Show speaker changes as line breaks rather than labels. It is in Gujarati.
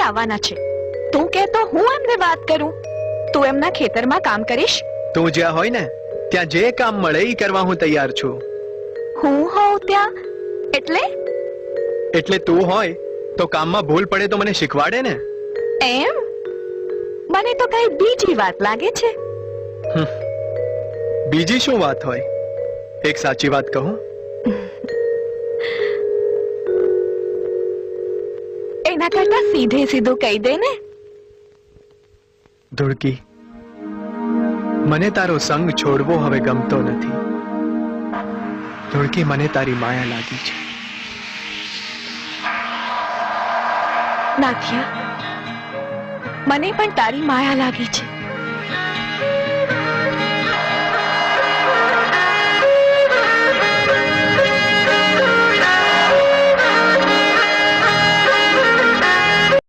આવવાના છે. તું કે તો હું એમને વાત કરું. તું એમના ખેતરમાં કામ કરીશ?
તું જ્યાં હોય ને ત્યાં જે કામ મળે એ કરવા હું તૈયાર છું.
હું હોઉં ત્યાં એટલે?
એટલે તું હોય તો કામમાં ભૂલ પડે તો મને શીખવાડે ને.
એમ? મને તો કઈ બીજી વાત લાગે છે.
બીજી શું વાત હોય? એક સાચી વાત કહું?
એના કરતા સીધે સીધું કહી દે ને.
ધુડકી, મને તારો સંગ છોડવો હવે ગમતો નથી. ધુડકી, મને તારી માયા લાગી છે.
નાથિયા, મને પણ તારી માયા લાગી છે.